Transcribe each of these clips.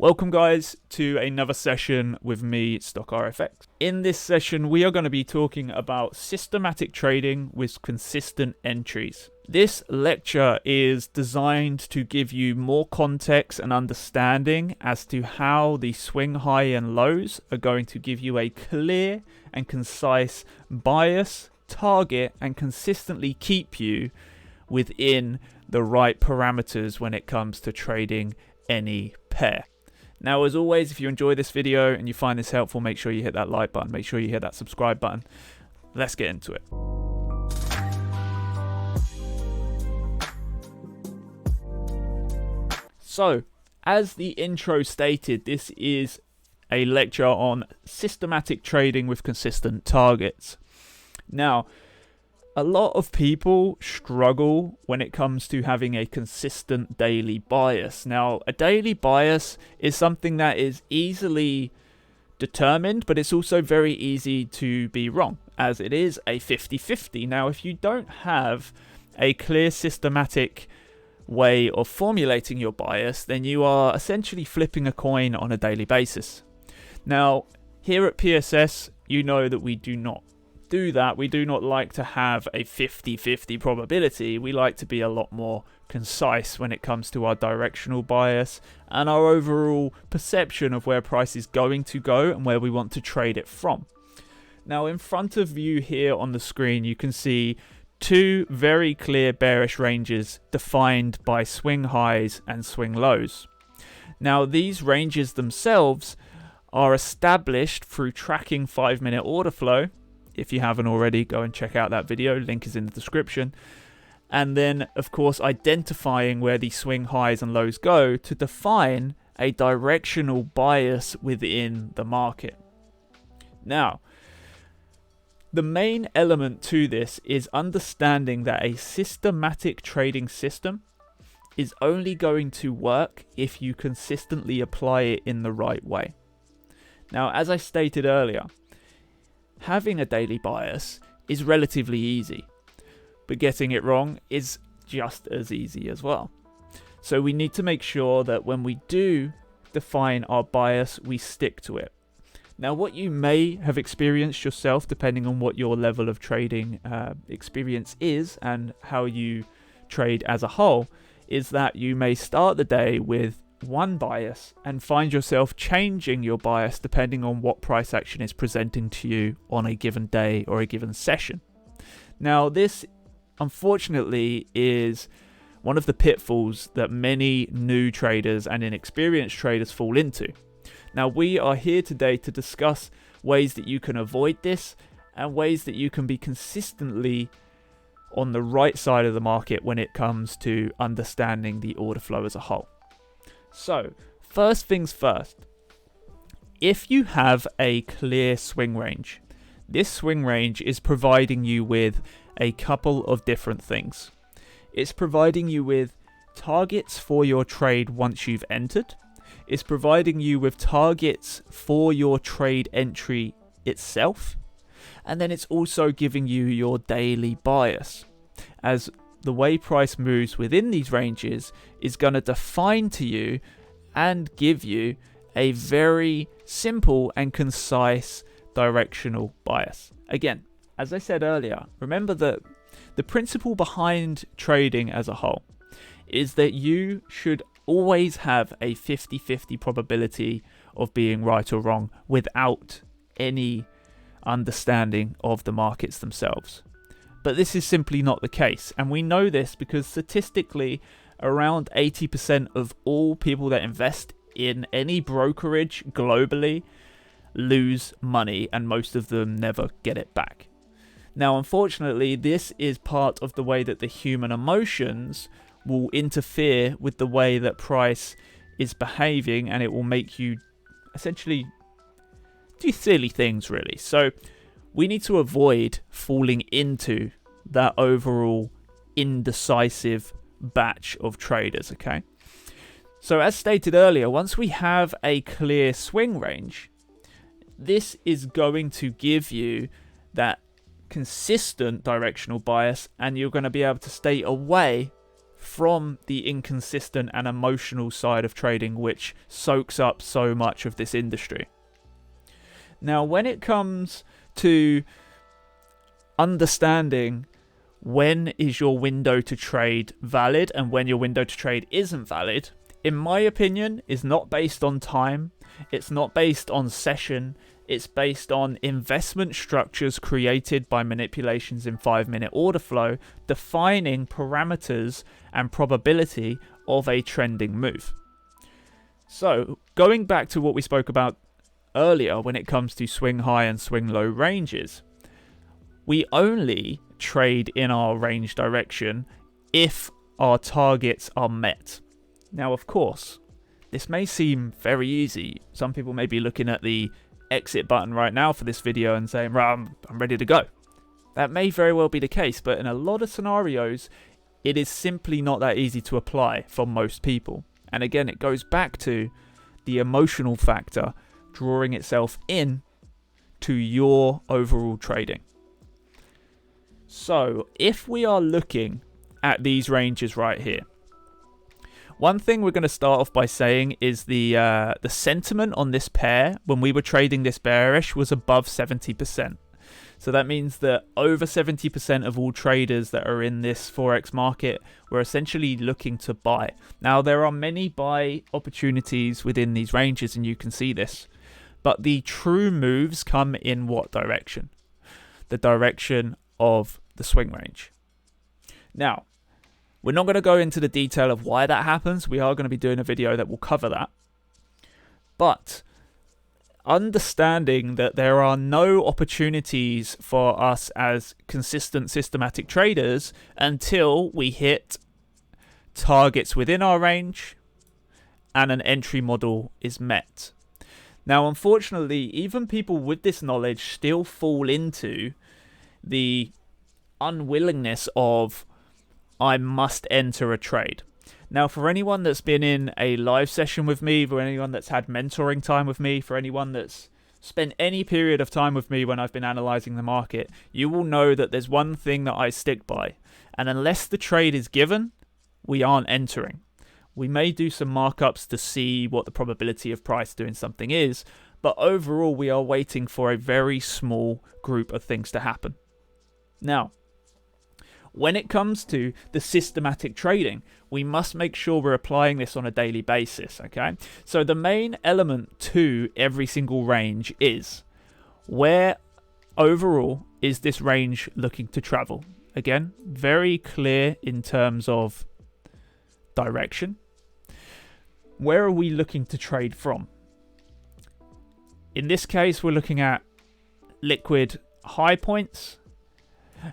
Welcome guys to another session with me, Ross-rfx. In this session we are going to be talking about systematic trading with consistent entries. This lecture is designed to give you more context and understanding as to how the swing high and lows are going to give you a clear and concise bias, target, and consistently keep you within the right parameters when it comes to trading any pair. Now, as always, if you enjoy this video and you find this helpful, make sure you hit that like button, make sure you hit that subscribe button. Let's get into it. So, as the intro stated, this is a lecture on systematic trading with consistent targets. Now, a lot of people struggle when it comes to having a consistent daily bias. Now, a daily bias is something that is easily determined, but it's also very easy to be wrong, as it is a 50-50. Now, if you don't have a clear systematic way of formulating your bias, then you are essentially flipping a coin on a daily basis. Now, here at PSS, you know that we do not do that. We do not like to have a 50-50 probability. We like to be a lot more concise when it comes to our directional bias and our overall perception of where price is going to go and where we want to trade it from. Now, in front of you here on the screen, you can see two very clear bearish ranges defined by swing highs and swing lows. Now, these ranges themselves are established through tracking 5-minute order flow. If you haven't already, go and check out that video. Link is in the description. And then, of course, identifying where the swing highs and lows go to define a directional bias within the market. Now, the main element to this is understanding that a systematic trading system is only going to work if you consistently apply it in the right way. Now, as I stated earlier, having a daily bias is relatively easy, but getting it wrong is just as easy as well. So we need to make sure that when we do define our bias, we stick to it. Now, what you may have experienced yourself, depending on what your level of trading experience is and how you trade as a whole, is that you may start the day with one bias and find yourself changing your bias depending on what price action is presenting to you on a given day or a given session. Now, this unfortunately is one of the pitfalls that many new traders and inexperienced traders fall into. Now, we are here today to discuss ways that you can avoid this and ways that you can be consistently on the right side of the market when it comes to understanding the order flow as a whole. So, first things first, if you have a clear swing range, this swing range is providing you with a couple of different things. It's providing you with targets for your trade once you've entered. It's providing you with targets for your trade entry itself. And then it's also giving you your daily bias, as the way price moves within these ranges is going to define to you and give you a very simple and concise directional bias. Again, as I said earlier, remember that the principle behind trading as a whole is that you should always have a 50-50 probability of being right or wrong without any understanding of the markets themselves. But this is simply not the case, and we know this because statistically around 80% of all people that invest in any brokerage globally lose money, and most of them never get it back. Now, unfortunately, this is part of the way that the human emotions will interfere with the way that price is behaving, and it will make you essentially do silly things, really. So we need to avoid falling into that overall indecisive batch of traders, okay? So as stated earlier, once we have a clear swing range, this is going to give you that consistent directional bias, and you're going to be able to stay away from the inconsistent and emotional side of trading, which soaks up so much of this industry. Now, when it comes to understanding when is your window to trade valid and when your window to trade isn't valid, in my opinion, is not based on time, it's not based on session, it's based on investment structures created by manipulations in 5-minute order flow, defining parameters and probability of a trending move. So, going back to what we spoke about earlier when it comes to swing high and swing low ranges, we only trade in our range direction if our targets are met. Now, of course, this may seem very easy. Some people may be looking at the exit button right now for this video and saying, right, I'm ready to go. That may very well be the case, but in a lot of scenarios, it is simply not that easy to apply for most people. And again, it goes back to the emotional factor drawing itself in to your overall trading. So if we are looking at these ranges right here, one thing we're going to start off by saying is the sentiment on this pair when we were trading this bearish was above 70%. So that means that over 70% of all traders that are in this Forex market were essentially looking to buy. Now, there are many buy opportunities within these ranges, and you can see this. But the true moves come in what direction? The direction of the swing range. Now, we're not going to go into the detail of why that happens. We are going to be doing a video that will cover that. But understanding that there are no opportunities for us as consistent systematic traders until we hit targets within our range and an entry model is met. Now, unfortunately, even people with this knowledge still fall into the unwillingness of I must enter a trade. Now, for anyone that's been in a live session with me, for anyone that's had mentoring time with me, for anyone that's spent any period of time with me when I've been analyzing the market, you will know that there's one thing that I stick by. And unless the trade is given, we aren't entering. We may do some markups to see what the probability of price doing something is, but overall we are waiting for a very small group of things to happen. Now, when it comes to the systematic trading, we must make sure we're applying this on a daily basis, okay? So the main element to every single range is where overall is this range looking to travel? Again, very clear in terms of direction. Where are we looking to trade from? In this case, we're looking at liquid high points,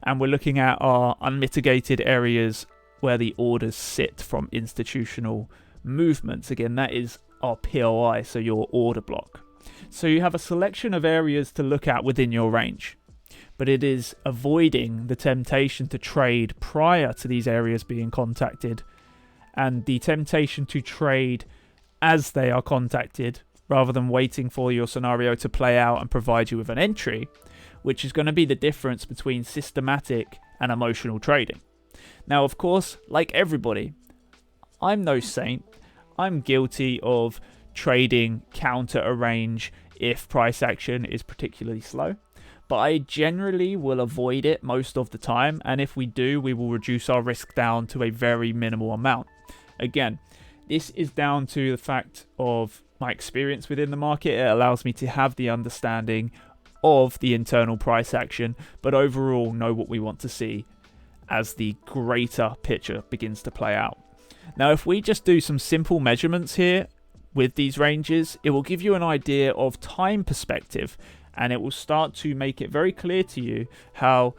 and we're looking at our unmitigated areas where the orders sit from institutional movements. Again, that is our POI, so your order block. So you have a selection of areas to look at within your range, but it is avoiding the temptation to trade prior to these areas being contacted and the temptation to trade as they are contacted rather than waiting for your scenario to play out and provide you with an entry, which is going to be the difference between systematic and emotional trading. Now, of course, like everybody, I'm no saint. I'm guilty of trading counter a range if price action is particularly slow, but I generally will avoid it most of the time, and if we do, we will reduce our risk down to a very minimal amount. Again, this is down to the fact of my experience within the market. It allows me to have the understanding of the internal price action, but overall know what we want to see as the greater picture begins to play out. Now, if we just do some simple measurements here with these ranges, it will give you an idea of time perspective, and it will start to make it very clear to you how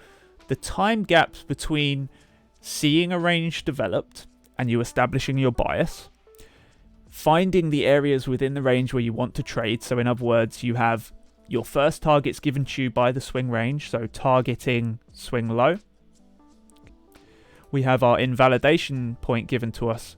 the time gaps between seeing a range developed and you establishing your bias, finding the areas within the range where you want to trade. So in other words, you have your first targets given to you by the swing range, so targeting swing low. We have our invalidation point given to us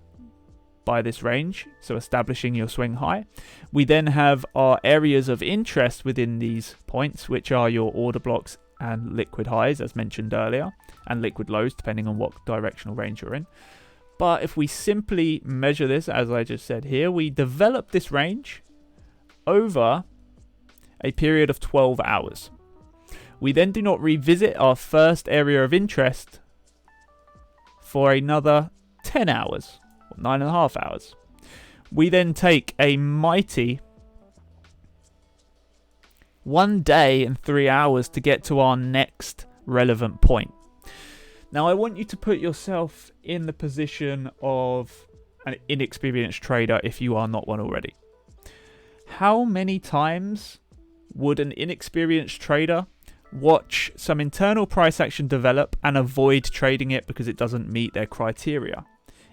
by this range, so establishing your swing high. We then have our areas of interest within these points, which are your order blocks and liquid highs, as mentioned earlier, and liquid lows, depending on what directional range you're in. But if we simply measure this, as I just said here, we develop this range over a period of 12 hours. We then do not revisit our first area of interest for another 10 hours, or 9.5 hours. We then take a mighty 1 day and 3 hours to get to our next relevant point. Now, I want you to put yourself in the position of an inexperienced trader if you are not one already. How many times would an inexperienced trader watch some internal price action develop and avoid trading it because it doesn't meet their criteria?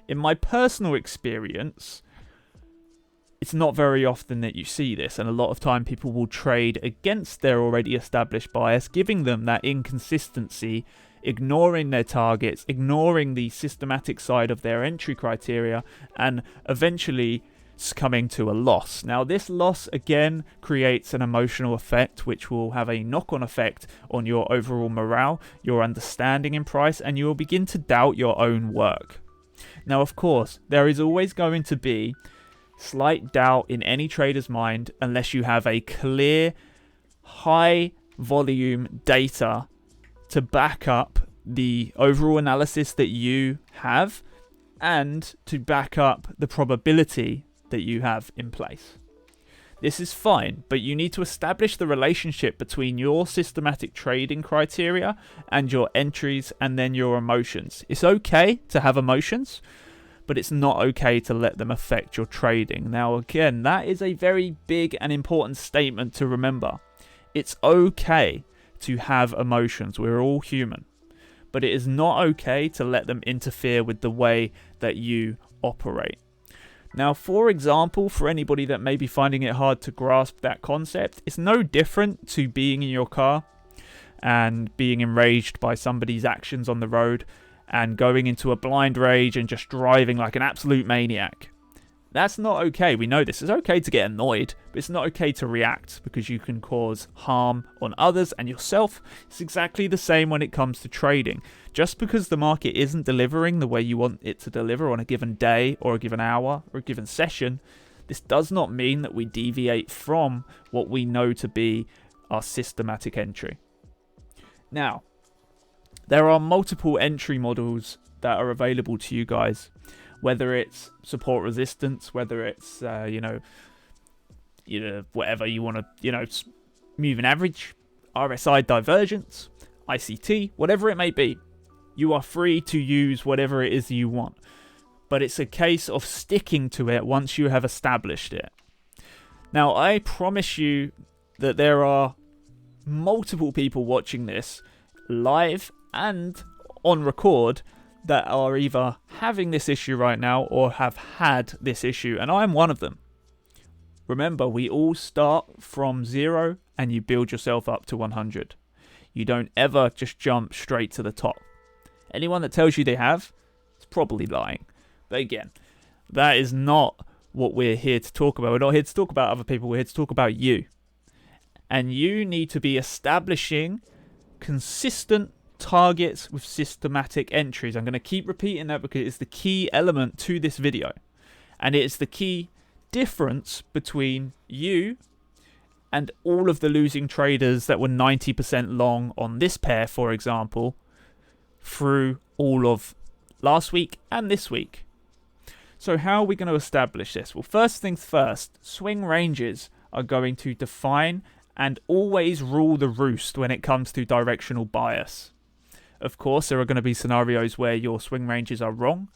In my personal experience, it's not very often that you see this, and a lot of time people will trade against their already established bias, giving them that inconsistency, ignoring their targets, ignoring the systematic side of their entry criteria, and eventually coming to a loss. Now, this loss again creates an emotional effect which will have a knock-on effect on your overall morale, your understanding in price, and you will begin to doubt your own work. Now, of course, there is always going to be slight doubt in any trader's mind unless you have a clear, high volume data to back up the overall analysis that you have and to back up the probability that you have in place. This is fine, but you need to establish the relationship between your systematic trading criteria and your entries and then your emotions. It's okay to have emotions, but it's not okay to let them affect your trading. Now, again, that is a very big and important statement to remember. It's okay to have emotions. We're all human. But it is not okay to let them interfere with the way that you operate. Now, for example, for anybody that may be finding it hard to grasp that concept, it's no different to being in your car and being enraged by somebody's actions on the road and going into a blind rage and just driving like an absolute maniac. That's not okay. We know this. It's okay to get annoyed, but it's not okay to react because you can cause harm on others and yourself. It's exactly the same when it comes to trading. Just because the market isn't delivering the way you want it to deliver on a given day or a given hour or a given session, this does not mean that we deviate from what we know to be our systematic entry. Now, there are multiple entry models that are available to you guys, whether it's support resistance, whether it's, whatever you want to, moving average, RSI divergence, ICT, whatever it may be. You are free to use whatever it is you want, but it's a case of sticking to it once you have established it. Now, I promise you that there are multiple people watching this live and on record that are either having this issue right now or have had this issue, and I'm one of them. Remember, we all start from 0 and you build yourself up to 100. You don't ever just jump straight to the top. Anyone that tells you they have is probably lying. But again, that is not what we're here to talk about. We're not here to talk about other people. We're here to talk about you. And you need to be establishing consistent targets with systematic entries. I'm going to keep repeating that because it's the key element to this video. And it's the key difference between you and all of the losing traders that were 90% long on this pair, for example, through all of last week and this week. So how are we going to establish this? Well, first things first, swing ranges are going to define and always rule the roost when it comes to directional bias. Of course, there are going to be scenarios where your swing ranges are wrong,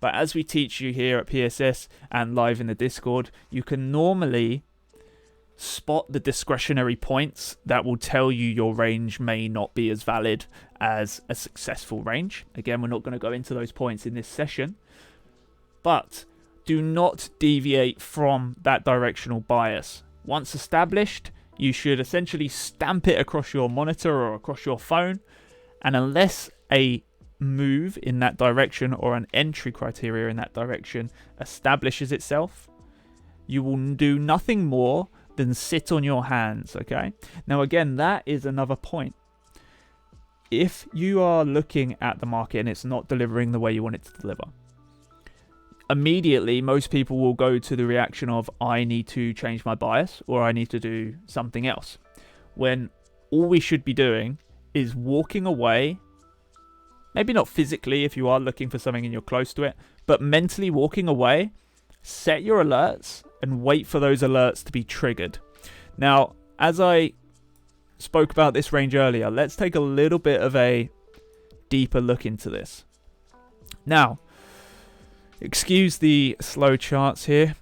but as we teach you here at PSS and live in the Discord, you can normally spot the discretionary points that will tell you your range may not be as valid as a successful range. Again, we're not going to go into those points in this session, but do not deviate from that directional bias. Once established, you should essentially stamp it across your monitor or across your phone, and unless a move in that direction or an entry criteria in that direction establishes itself, you will do nothing more than sit on your hands, okay? Now, again, that is another point. If you are looking at the market and it's not delivering the way you want it to deliver, immediately most people will go to the reaction of, I need to change my bias or I need to do something else, when all we should be doing is walking away. Maybe not physically if you are looking for something and you're close to it, but mentally walking away, set your alerts and wait for those alerts to be triggered. Now, as I spoke about this range earlier, let's take a little bit of a deeper look into this. Now, excuse the slow charts here.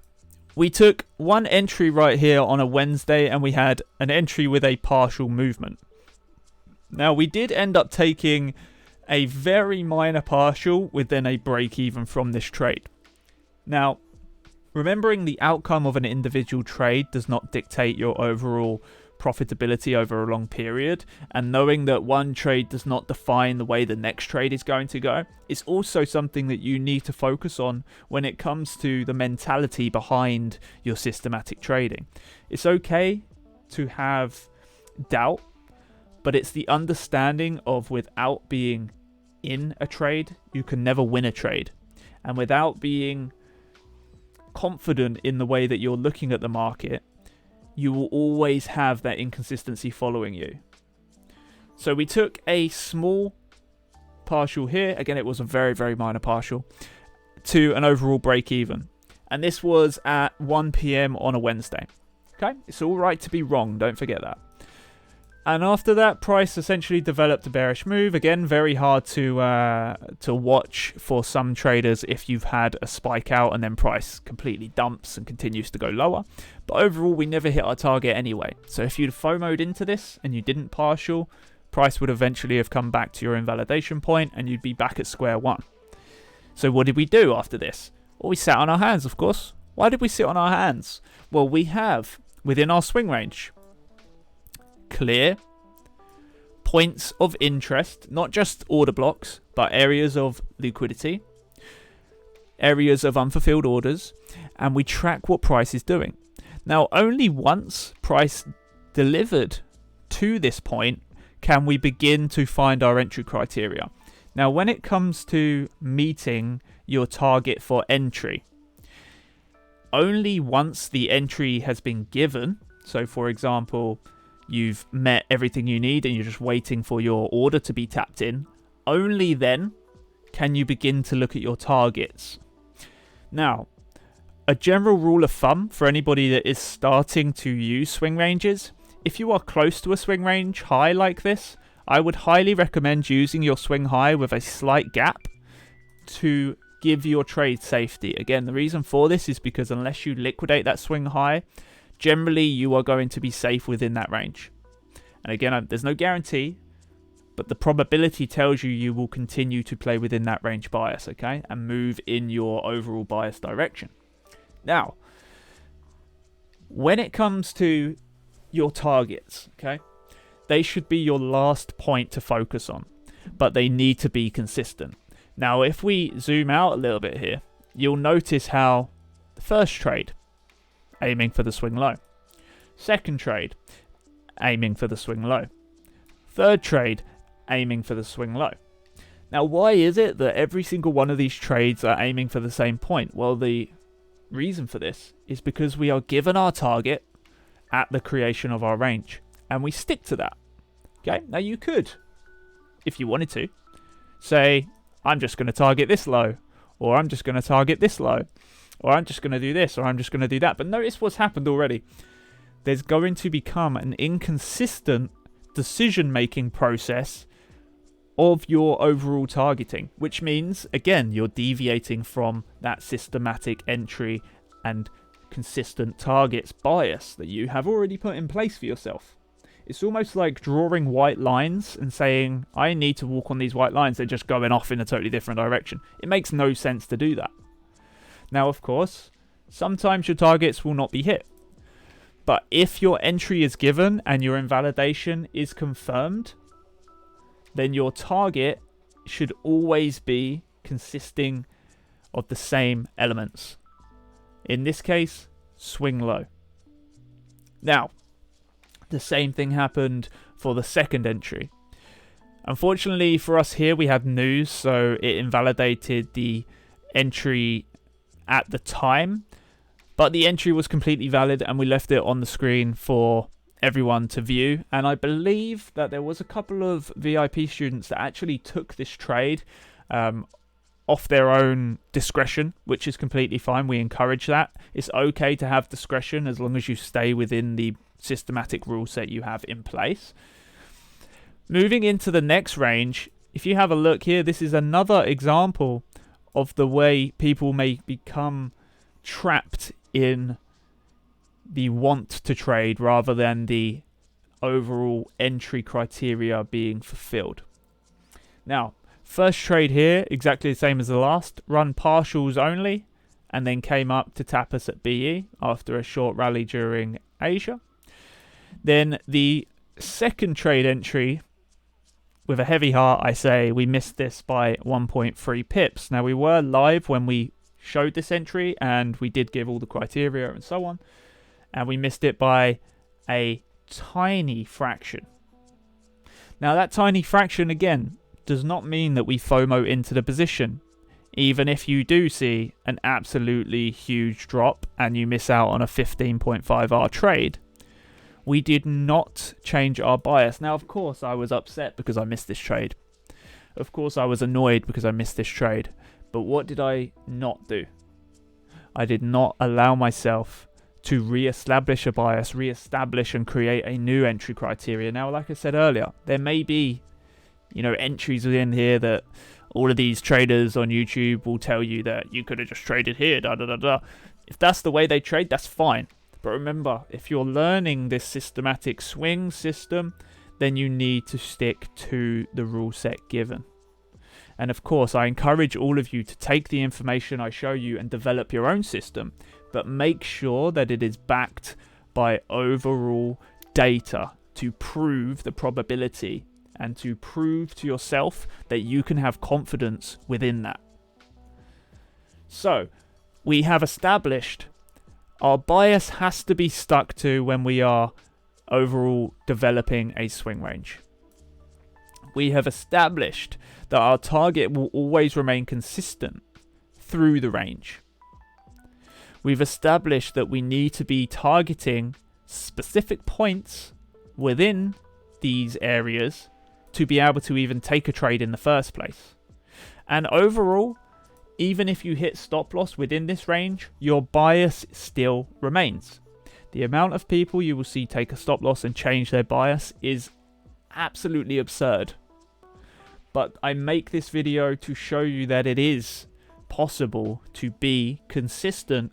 We took one entry right here on a Wednesday and we had an entry with a partial movement. Now, we did end up taking a very minor partial within a break even from this trade. Now, remembering the outcome of an individual trade does not dictate your overall profitability over a long period, and knowing that one trade does not define the way the next trade is going to go, is also something that you need to focus on when it comes to the mentality behind your systematic trading. It's okay to have doubt, but it's the understanding of, without being in a trade, you can never win a trade. And without being confident in the way that you're looking at the market, you will always have that inconsistency following you. So we took a small partial here. Again, it was a very, very minor partial to an overall break even. And this was at 1 p.m. on a Wednesday. Okay, it's all right to be wrong. Don't forget that. And after that, price essentially developed a bearish move. Again, very hard to watch for some traders if you've had a spike out and then price completely dumps and continues to go lower. But overall, we never hit our target anyway. So if you'd FOMO'd into this and you didn't partial, price would eventually have come back to your invalidation point and you'd be back at square one. So what did we do after this? Well, we sat on our hands, of course. Why did we sit on our hands? Well, we have, within our swing range, clear points of interest, not just order blocks, but areas of liquidity, areas of unfulfilled orders, and we track what price is doing. Now, only once price delivered to this point can we begin to find our entry criteria. Now, when it comes to meeting your target for entry, only once the entry has been given, so for example, you've met everything you need and you're just waiting for your order to be tapped in, only then can you begin to look at your targets. Now, a general rule of thumb for anybody that is starting to use swing ranges, if you are close to a swing range high like this, I would highly recommend using your swing high with a slight gap to give your trade safety. Again, the reason for this is because unless you liquidate that swing high, generally you are going to be safe within that range. And again, there's no guarantee, but the probability tells you you will continue to play within that range bias, okay, and move in your overall bias direction. Now, when it comes to your targets, okay, they should be your last point to focus on, but they need to be consistent. Now, if we zoom out a little bit here, you'll notice how the first trade, aiming for the swing low. Second trade, aiming for the swing low. Third trade, aiming for the swing low. Now, why is it that every single one of these trades are aiming for the same point? Well, the reason for this is because we are given our target at the creation of our range, and we stick to that. Okay, now you could, if you wanted to, say, I'm just going to target this low, or I'm just going to target this low, or I'm just going to do this, or I'm just going to do that. But notice what's happened already. There's going to become an inconsistent decision-making process of your overall targeting, which means, again, you're deviating from that systematic entry and consistent targets bias that you have already put in place for yourself. It's almost like drawing white lines and saying, I need to walk on these white lines. They're just going off in a totally different direction. It makes no sense to do that. Now, of course, sometimes your targets will not be hit. But if your entry is given and your invalidation is confirmed, then your target should always be consisting of the same elements. In this case, swing low. Now, the same thing happened for the second entry. Unfortunately for us here, we had news, so it invalidated the entry at the time, but the entry was completely valid and we left it on the screen for everyone to view. And I believe that there was a couple of VIP students that actually took this trade off their own discretion, which is completely fine. We encourage that. It's okay to have discretion as long as you stay within the systematic rule set you have in place. Moving into the next range, if you have a look here, this is another example of the way people may become trapped in the want to trade rather than the overall entry criteria being fulfilled. Now, first trade here, exactly the same as the last, run partials only, and then came up to tap us at BE after a short rally during Asia. Then the second trade entry, with a heavy heart, I say we missed this by 1.3 pips. Now, we were live when we showed this entry, and we did give all the criteria and so on, and we missed it by a tiny fraction. Now, that tiny fraction, again, does not mean that we FOMO into the position. Even if you do see an absolutely huge drop and you miss out on a 15.5R trade, we did not change our bias. Now, of course, I was upset because I missed this trade. Of course, I was annoyed because I missed this trade. But what did I not do? I did not allow myself to re-establish a bias, re-establish and create a new entry criteria. Now, like I said earlier, there may be, entries within here that all of these traders on YouTube will tell you that you could have just traded here, If that's the way they trade, that's fine. But remember, if you're learning this systematic swing system, then you need to stick to the rule set given. And of course, I encourage all of you to take the information I show you and develop your own system, but make sure that it is backed by overall data to prove the probability and to prove to yourself that you can have confidence within that. So, we have established our bias has to be stuck to when we are overall developing a swing range. We have established that our target will always remain consistent through the range. We've established that we need to be targeting specific points within these areas to be able to even take a trade in the first place. And overall, even if you hit stop loss within this range, your bias still remains. The amount of people you will see take a stop loss and change their bias is absolutely absurd. But I make this video to show you that it is possible to be consistent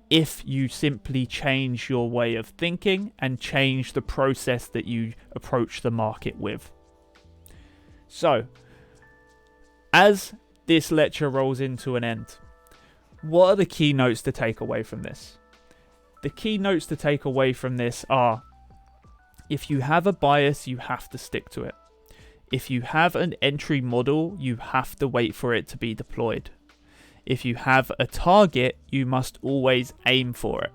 if you simply change your way of thinking and change the process that you approach the market with. So, as this lecture rolls into an end, what are the key notes to take away from this? The key notes to take away from this are, if you have a bias, you have to stick to it. If you have an entry model, you have to wait for it to be deployed. If you have a target, you must always aim for it.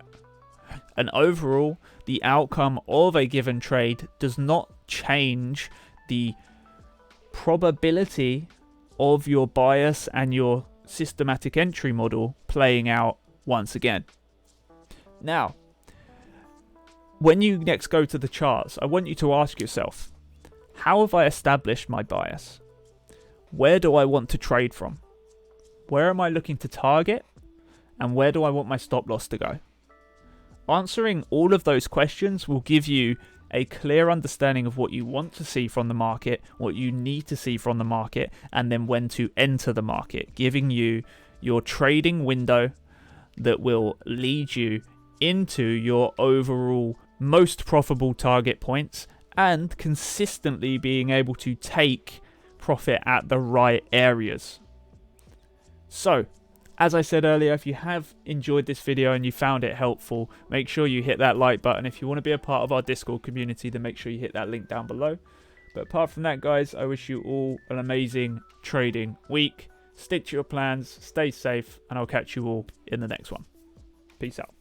And overall, the outcome of a given trade does not change the probability of your bias and your systematic entry model playing out once again. Now, when you next go to the charts, I want you to ask yourself, how have I established my bias? Where do I want to trade from? Where am I looking to target? And where do I want my stop loss to go? Answering all of those questions will give you a clear understanding of what you want to see from the market, what you need to see from the market, and then when to enter the market, giving you your trading window that will lead you into your overall most profitable target points and consistently being able to take profit at the right areas. So, as I said earlier, if you have enjoyed this video and you found it helpful, make sure you hit that like button. If you want to be a part of our Discord community, then make sure you hit that link down below. But apart from that, guys, I wish you all an amazing trading week. Stick to your plans, stay safe, and I'll catch you all in the next one. Peace out.